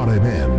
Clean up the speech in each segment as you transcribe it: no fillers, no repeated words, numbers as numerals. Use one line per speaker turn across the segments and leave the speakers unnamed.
RMN.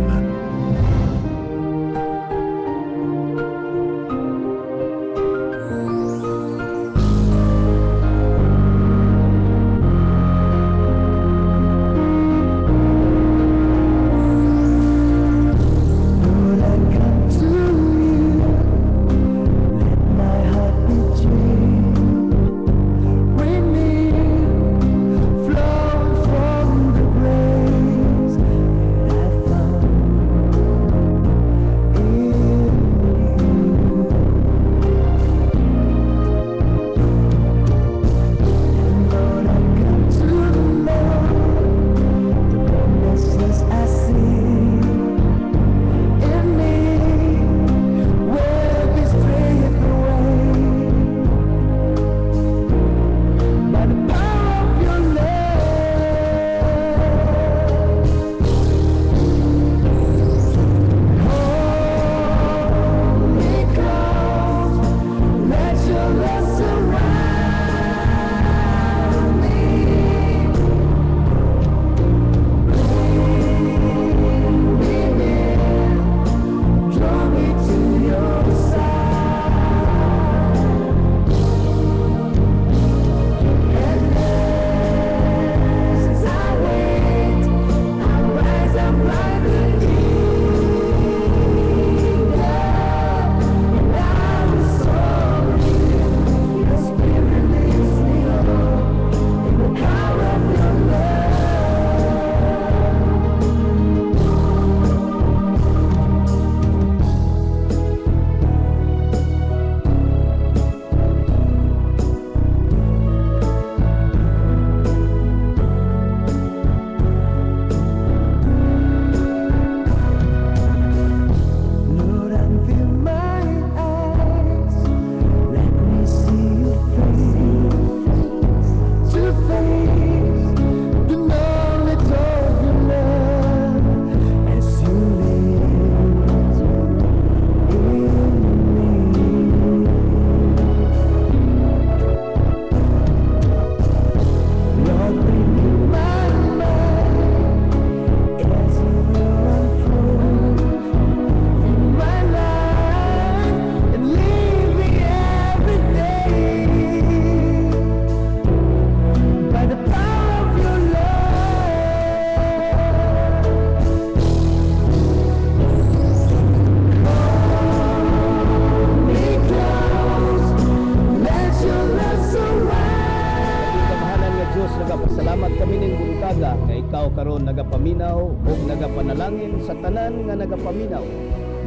Nagapaminaw o nagapanalangin sa tanan nga nagapaminaw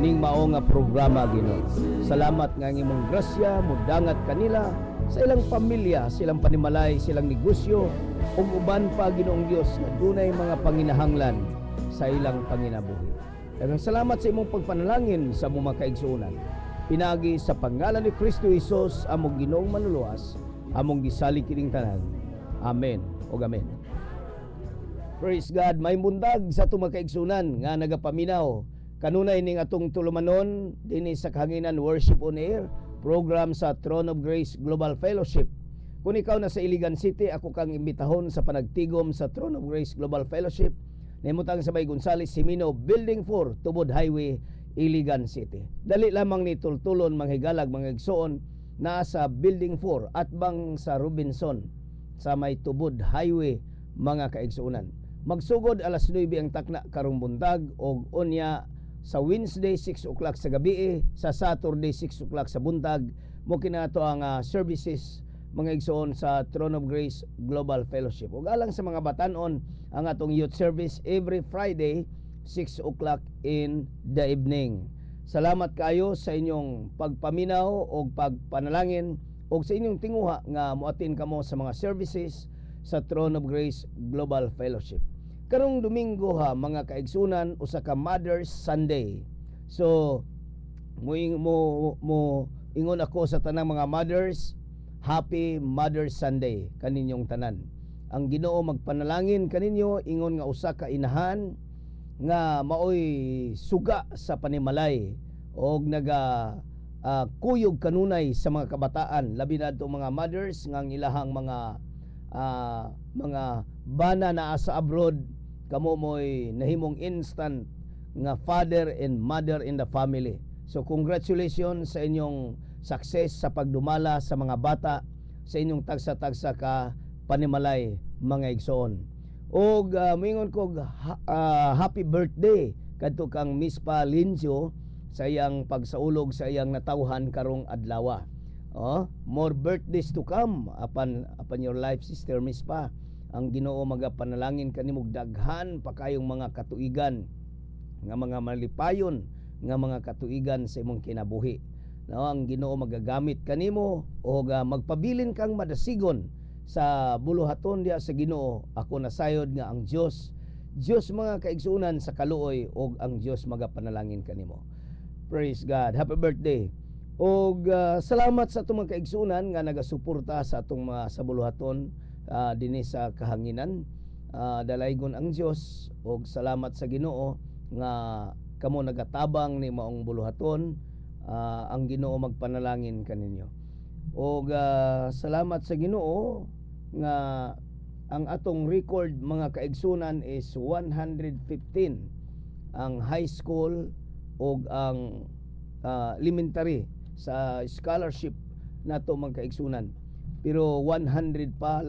ning mao nga programa Ginoo. Salamat nga ang imong grasya mudangat kanila sa ilang pamilya, silang panimalay, silang negosyo ug uban pa Ginoong Dios nga dunay mga panginahanglan sa ilang panginabuhi. Daghang salamat sa imong pagpanalangin sa among mga kaigsuonan. Pinagi sa pangalan ni Kristo Hesus among Ginoong manuluwas, among gisalig kining tanan. Amen ug amen. Praise God, may mundag sa itong mga kaigsunan nga nagapaminaw. Kanunay ning atong tulumanon dinhi sa Kahanginan Worship on Air, program sa Throne of Grace Global Fellowship. Kung ikaw na sa Iligan City, ako kang imbitahon sa panagtigom sa Throne of Grace Global Fellowship. Nahimutang sa Bay Gonzales, Simino, Building 4, Tubod Highway, Iligan City. Dali lamang ni tultulon manghigalag mga igsoon na sa Building 4 at bang sa Robinson sa may Tubod Highway mga kaigsuonan. Magsugod alas 9 ang takna karong buntag og unya sa Wednesday 6 o'clock sa gabi, sa Saturday 6 o'clock sa buntag mo kinato ang services mga igsoon sa Throne of Grace Global Fellowship. Ug alang sa mga batanon ang atong youth service every Friday 6 o'clock in the evening. Salamat kayo sa inyong pagpaminaw o pagpanalangin o sa inyong tinguha nga muatin kamo sa mga services sa Throne of Grace Global Fellowship. Karong Domingo mga kaigsunan, usa ka Mother's Sunday. So mo ingon ako sa tanang mga mothers, Happy Mother's Sunday kaninyong tanan. Ang Ginoo magpanalangin kaninyo, ingon nga usa ka inahan nga maoy suga sa panimalay og kuyog kanunay sa mga kabataan, labi na itong mga mothers nga ang ilahang mga bana na sa abroad kamo mo'y nahimong instant nga father and mother in the family. So congratulations sa inyong success sa pagdumala sa mga bata, sa inyong tagsa-tagsa ka panimalay mga igsoon. Og mingon ko happy birthday kadto kang Miss Pa Lincio sa iyang pagsaulog sa iyang natawhan karong adlaw. More birthdays to come upon your life, Sister Miss Pa. Ang Ginoo magapanalangin kanimo daghan pa kayong mga katuigan nga mga malipayon nga mga katuigan sa imong kinabuhi. Ang Ginoo magagamit kanimo o magpabilin kang madasigon sa buluhaton diha sa Ginoo. Ako nasayod nga ang Dios mga kaigsuunan sa kaluoy og ang Dios magapanalangin kanimo. Praise God. Happy birthday. Og salamat sa atong mga kaigsuunan nga nagasuporta sa atong mga sabuluhaton dinhi sa kahanginan. Dalaygon ang Dios og salamat sa Ginoo nga kamo nagatabang ni maong buluhaton. Ang Ginoo magpanalangin kaninyo. Og salamat sa Ginoo nga ang atong record mga kaigsunan is 115 ang high school og ang elementary sa scholarship nato mga kaigsunan. Pero 100 pa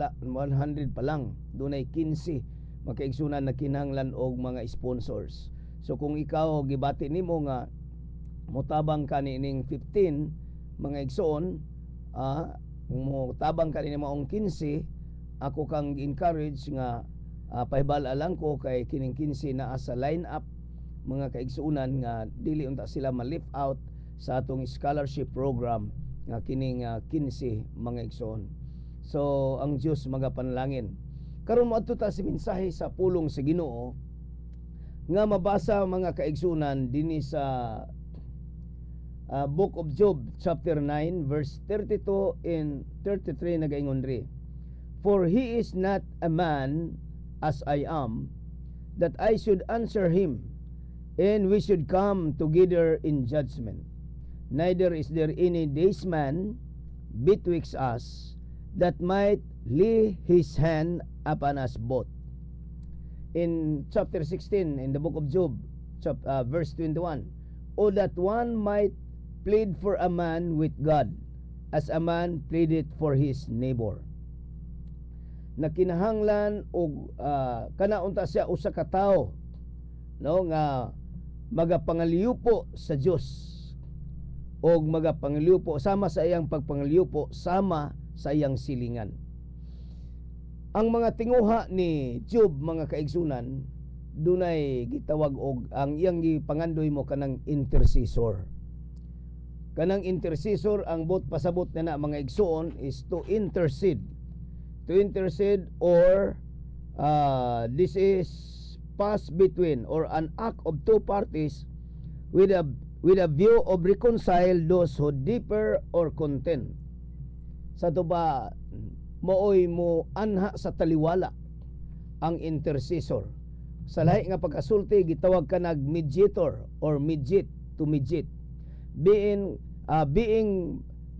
lang dunay 15 mga kaigsunan na kinahanglan og mga sponsors. So kung ikaw gibati nimo nga motabang ka nining 15 mga igsoon, motabang ka ni maong 15, ako kang encourage nga pahibala lang ko kay kining 15 naa sa line up mga kaigsuunan nga dili unta sila ma-lift out sa atong scholarship program nga kining 15 mga igsoon. So ang Dios magapanalangin. Karon moadto ta si mensahe sa pulong sa Ginoo nga mabasa mga kaigsuunan dinhi sa Book of Job chapter 9 verse 32 and 33 nagaingon ri. For he is not a man as I am, that I should answer him, and we should come together in judgment. Neither is there any daysman betwixt us that might lay his hand upon us both. In chapter 16 in the book of Job, verse 21, O that one might plead for a man with God, as a man pleadeth for his neighbor. Nakinahanglan og kanaunta siya usa ka tawo nga magapangaliupo sa Dios og magapangaliupo sama sa iyang pagpangaliupo sama sa iyang silingan. Ang mga tinguha ni Job mga kaigsunan dunay gitawag og ang iyang gipangandoy mo kanang intercessor. Kanang intercessor ang bot pasabot na mga igsuon is to intercede. To intercede or this is pass between or an act of two parties with a view of reconcile those who differ or contend. Sa to ba mooy mo anha sa taliwala ang intercessor. Sa lahi nga pagkasulti gitawag ka nag mediator or mediate to mediate. Being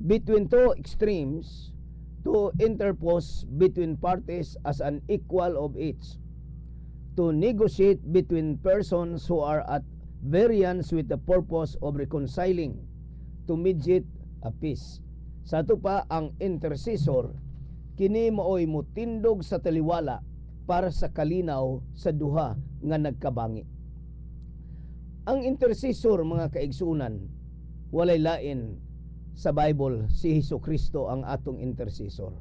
between two extremes to interpose between parties as an equal of each, to negotiate between persons who are at variance with the purpose of reconciling, to mediate a peace. Sa ito pa ang intercessor, kini maoy mutindog sa taliwala para sa kalinaw sa duha nga nagkabangi. Ang intercessor mga kaigsunan, walay lain sa Bible si Hesukristo ang atong intercessor.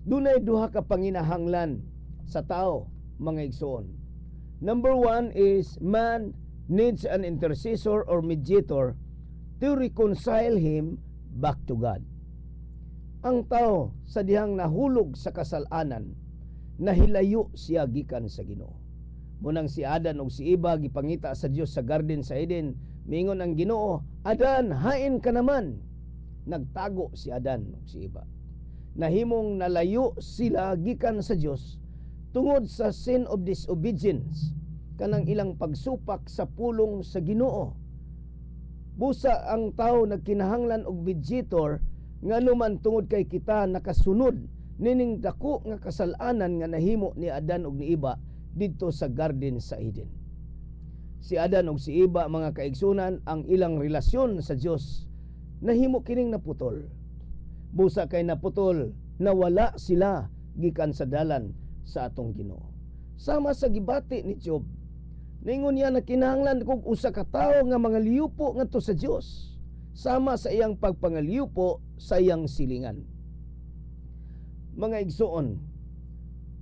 Dunay duha ka panginahanglan sa tao mga igsoon. Number one is man needs an intercessor or mediator to reconcile him back to God. Ang tao sa dihang nahulog sa kasalanan, nahilayo siya gikan sa Ginoo. Munang si Adan ug si Eva gipangita sa Dios sa garden sa Eden, mingon ang Ginoo, Adan, hain ka naman. Nagtago si Adan ug si Eva. Nahimong nalayo sila gikan sa Dios tungod sa sin of disobedience, kanang ilang pagsupak sa pulong sa Ginoo. Busa ang tao nagkinahanglan og mediator nganuman tungod kay kita nakasunod nining dako nga kasalanan nga nahimo ni Adan ug ni Eva, didto sa garden sa Eden. Si Adan ug si Eva, mga kaigsunan, ang ilang relasyon sa Dios nahimo kining naputol. Busa kay naputol, nawala sila gikan sa dalan sa atong Ginoo. Sama sa gibati ni Job, ningon niya na kinahanglan kog usa ka tawo nga mga liyupo ngadto sa Dios, sama sa iyang pagpangaliyupo sa iyang silingan. Mga igsuon,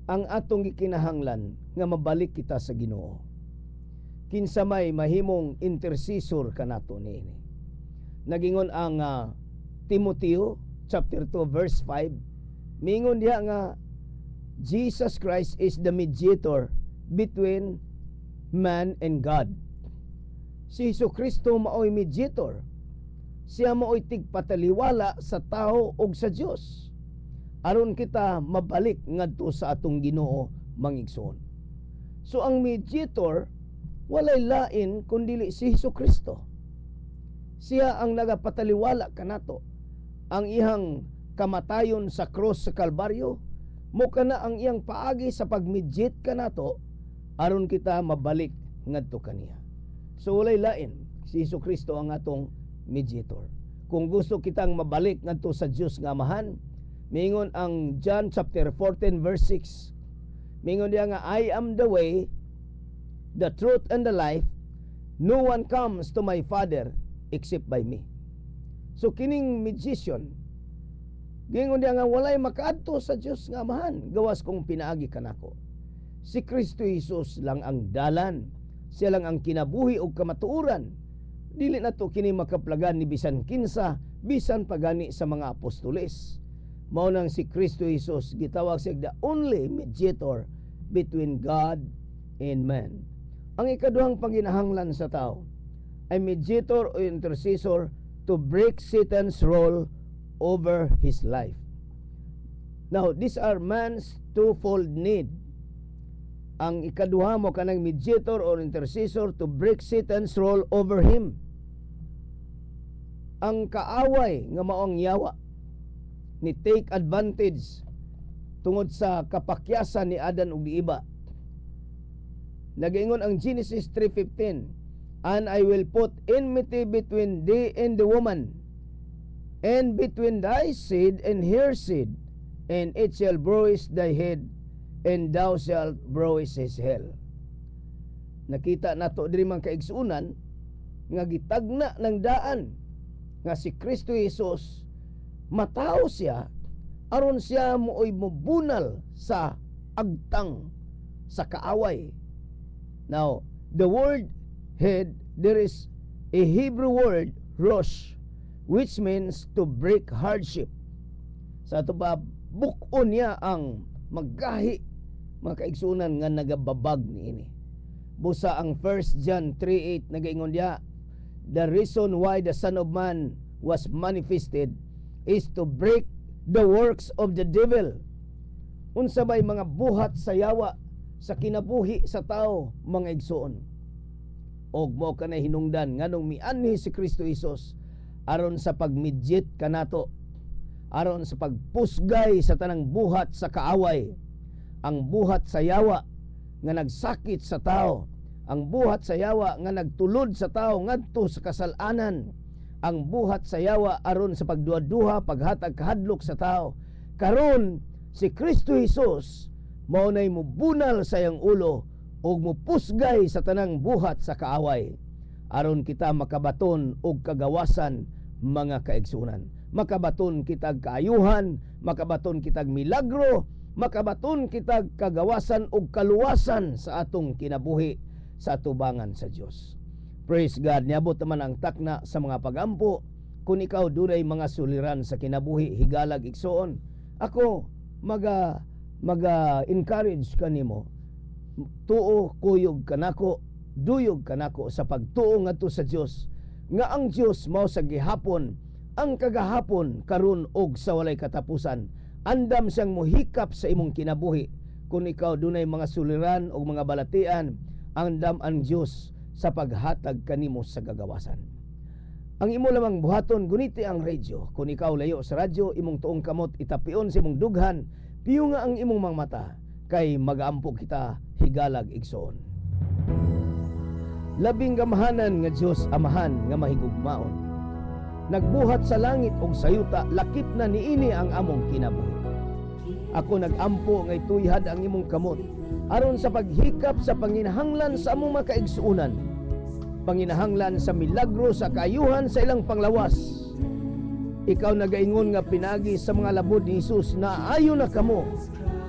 ang atong gikinahanglan nga mabalik kita sa Ginoo. Kinsa may mahimong intercessor kanato niini. Nagingon ang Timoteo chapter 2 verse 5, mingon diha nga Jesus Christ is the mediator between man and God. Si Jesucristo maoy mediator. Siya maoy tigpataliwala sa tao ug sa Dios, aron kita mabalik ngadto sa atong Ginoo, mangigsoon. So ang mediator walay lain kundi si Jesucristo. Siya ang nagapataliwala kanato. Ang iyang kamatayon sa cross sa Kalbaryo, mo kana ang iyang paagi sa pagmediate kanato aron kita mabalik ngadto kaniya. So walay lain, si Jesucristo ang atong mediator. Kung gusto kitang mabalik ngadto sa Dios nga Amahan, mingon ang John chapter 14 verse 6. Mingon diya nga, I am the way, the truth and the life. No one comes to my Father except by me. So kining mediation, gingon diya nga walay makaadto sa Dios nga Amahan gawas kung pinaagi kanako. Si Kristo Jesus lang ang dalan. Siya lang ang kinabuhi o kamatuuran. Dili na to kini makaplagan ni bisan kinsa, bisan pagani sa mga apostoles. Mao nang si Kristo Jesus gitawag siya the only mediator between God and man. Ang ikaduhang panginahanglan sa tao ay mediator o intercessor to break Satan's role over his life. Now, these are man's twofold need. Ang ikaduha mo kanang mediator or intercessor to break Satan's role over him. Ang kaaway nga maong yawa ni take advantage tungod sa kapakyasan ni Adan ug ni Eva. Nagaingon ang Genesis 3:15, and I will put enmity between thee and the woman, and between thy seed and her seed, and it shall bruise thy head, and thou shalt bruise his heel. Nakita nato diri man kaigsuunan nga gitagna ng daan nga si Kristo Jesus matao siya aron siya mooy mobunal sa agtang sa kaaway. Now, the word head, there is a Hebrew word rosh, which means to break hardship. Sa ito ba, bukon niya ang maggahi, mga kaigsunan nga nagababag niini. Busa ang 1 John 3:8 nagaingon diha, the reason why the Son of Man was manifested is to break the works of the devil. Unsa bay mga buhat sa yawa sa kinabuhi sa tao, mga igsoon. Og mo kanay hinungdan nganong mianhi si Kristo Jesus aron sa pagmediate kanato, aron sa pagpusgay sa tanang buhat sa kaaway, ang buhat sa yawa nga nagsakit sa tao, ang buhat sa yawa nga nagtulod sa tao ngadto sa kasalanan, ang buhat sa yawa aron sa pagduha-duha, paghatag kahadlok sa tao. Karon si Kristo Jesus mao nay mobunal sa iyang ulo ug mopusgay sa tanang buhat sa kaaway aron kita makabaton og kagawasan, mga kaigsunan. Makabaton kitag kaayuhan, makabaton kitag milagro, makabaton kitag kagawasan og kaluwasan sa atong kinabuhi sa atubangan sa Dios. Praise God. Niabot naman ang takna sa mga pagampo. Kung ikaw dunay mga suliran sa kinabuhi, higalag igsoon, ako maga-encourage kanimo, tuo kuyog kanako, duyog kanako sa pagtuo ngadto sa Dios, nga ang Dios mao sa gihapon, ang kagahapon, karon og sa walay katapusan. Andam siyang mohikap sa imong kinabuhi. Kung ikaw dunay mga suliran o mga balatian, andam ang Dios sa paghatag kanimo sa gagawasan. Ang imo lamang buhaton, guniti ang radyo. Kung ikaw layo sa radyo, imong tuong kamot itapion sa imong dughan, piyo nga ang imong mga mata, kay magaampo kita higalag igsoon. Labing gamahanan nga Dios Amahan nga mahigugmaon, nagbuhat sa langit og sayuta, lakip na niini ang among kinabuhi. Ako nagampo nga ituyhad ang imong kamot aron sa paghikap sa panginahanglan sa among makaigsuunan, panginahanglan sa milagro sa kaayuhan sa ilang panglawas. Ikaw nagaingon nga pinagi sa mga labod ni Jesus na ayo na kamo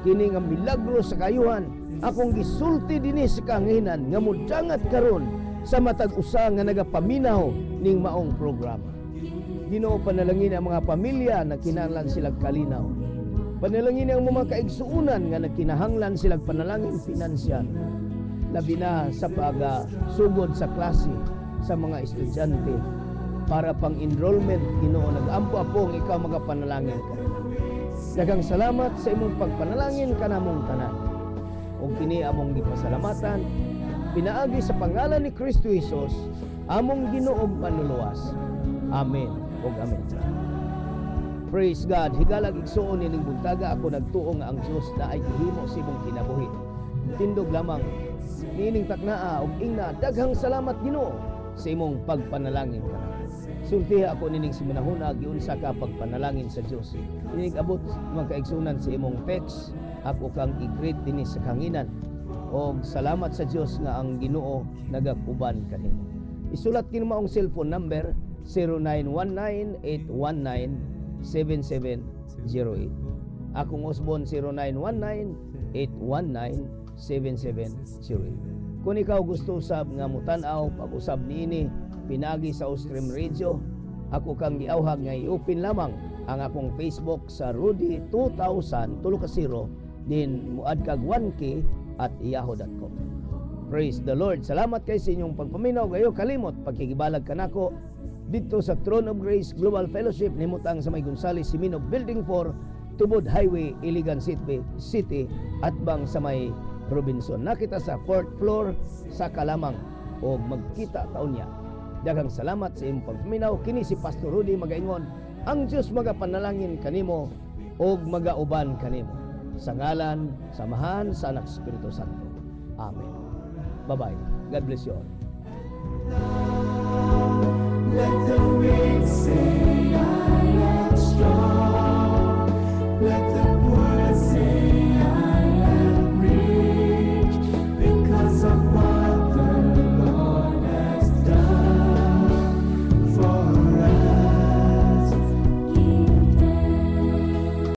kini nga milagro sa kaayuhan. Akong gisulti dinhi sa kahanginan nga mudangat karon sa matag usa nga nagapaminaw ning maong programa. Ginoo, panalangin ang mga pamilya na kinahanglan silang kalinaw. Panalangin ang mga kaigsuunan nga nagkinahanglan silang panalangin pinansyal. Labi na sa pagsugod sa klase sa mga estudyante para pang enrollment. Ginoo, nag-ampo-apong ikaw magapanalangin ka. Daghang salamat sa imong pagpanalangin kanamong tanan. O kini among gipasalamatan pinaagi sa pangalan ni Kristo Jesus, among Ginoo panuluwas. Amen ug amen. Praise God. Higalag igsuon ining buntaga ako nagtuo nga ang Dios na ay gihimo sa imong kinabuhi. Tindog lamang niining taknaa ug ingna, daghang salamat Ginoo sa imong pagpanalangin ka. Sultiha ako nining siminahuna giunsa ka pagpanalangin sa Dios. Inig abot mga kaigsunan sa imong text, ako kang i-greet dinhi sa kanginan. Og salamat sa Dios nga ang Ginoo nagakuban kanimo. Isulat kini maong cellphone number 0919-819-7708. Akong Osbon 0919-819-7708. Kung ikaw gusto usab nga mutan-aw pag-usab niini pinagi sa Ostream Radio, ako kang giawhag nga i-open lamang ang akong Facebook sa Rudy 2000 din muad kag 1K at yahoo.com. Praise the Lord. Salamat kay sa inyong pagpaminaw. Gayo kalimot pagkikibalag kanako dito sa Throne of Grace Global Fellowship nimutang sa may Gonzales Simino Building 4, Tubod Highway, Iligan City at bang sa may Robinson. Nakita sa 4th floor sa Kalamang o magkita taon niya. Daghang salamat sa imong pagpaminaw. Kini si Pastor Rudy magaingon, ang Dios magapanalangin kanimo og magauban kanimo. Sa ngalan, samahan sa Anak Espiritu Santo. Amen. Bye-bye. God bless you all. Let the wind sing.